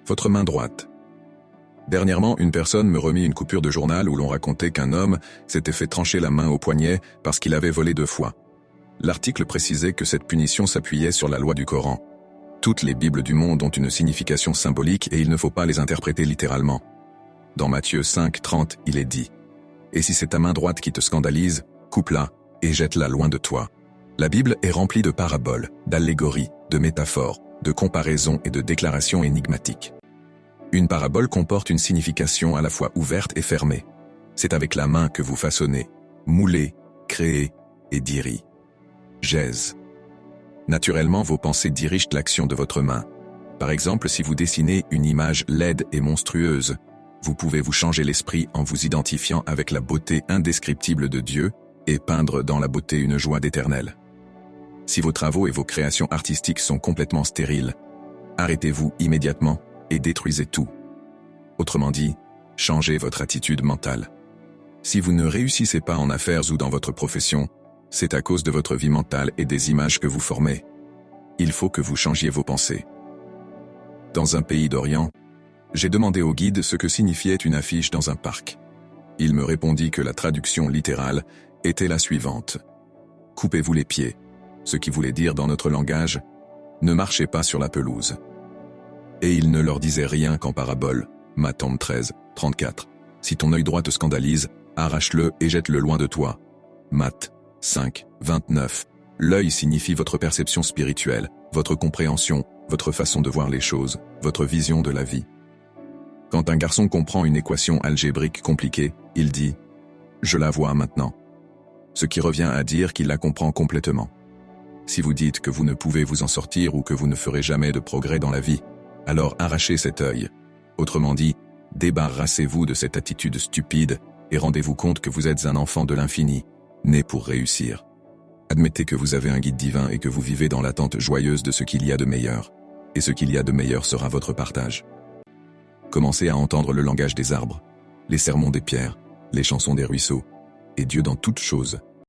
Votre main droite. Dernièrement, une personne me remit une coupure de journal où l'on racontait qu'un homme s'était fait trancher la main au poignet parce qu'il avait volé 2 fois. L'article précisait que cette punition s'appuyait sur la loi du Coran. Toutes les Bibles du monde ont une signification symbolique et il ne faut pas les interpréter littéralement. Dans Matthieu 5:30, il est dit « Et si c'est ta main droite qui te scandalise, coupe-la et jette-la loin de toi. » La Bible est remplie de paraboles, d'allégories, de métaphores, de comparaisons et de déclarations énigmatiques. Une parabole comporte une signification à la fois ouverte et fermée. C'est avec la main que vous façonnez, moulez, créez et dirigez. Naturellement, vos pensées dirigent l'action de votre main. Par exemple, si vous dessinez une image laide et monstrueuse, vous pouvez vous changer l'esprit en vous identifiant avec la beauté indescriptible de Dieu et peindre dans la beauté une joie d'éternel. Si vos travaux et vos créations artistiques sont complètement stériles, arrêtez-vous immédiatement et détruisez tout. Autrement dit, changez votre attitude mentale. Si vous ne réussissez pas en affaires ou dans votre profession, c'est à cause de votre vie mentale et des images que vous formez. Il faut que vous changiez vos pensées. Dans un pays d'Orient, j'ai demandé au guide ce que signifiait une affiche dans un parc. Il me répondit que la traduction littérale était la suivante. « Coupez-vous les pieds », ce qui voulait dire dans notre langage « Ne marchez pas sur la pelouse ». Et il ne leur disait rien qu'en parabole. Matthieu 13:34. Si ton œil droit te scandalise, arrache-le et jette-le loin de toi. Matthieu 5:29. L'œil signifie votre perception spirituelle, votre compréhension, votre façon de voir les choses, votre vision de la vie. Quand un garçon comprend une équation algébrique compliquée, il dit « Je la vois maintenant », ce qui revient à dire qu'il la comprend complètement. Si vous dites que vous ne pouvez vous en sortir ou que vous ne ferez jamais de progrès dans la vie, alors arrachez cet œil. Autrement dit, débarrassez-vous de cette attitude stupide et rendez-vous compte que vous êtes un enfant de l'infini, né pour réussir. Admettez que vous avez un guide divin et que vous vivez dans l'attente joyeuse de ce qu'il y a de meilleur. Et ce qu'il y a de meilleur sera votre partage. Commencez à entendre le langage des arbres, les sermons des pierres, les chansons des ruisseaux, et Dieu dans toutes choses.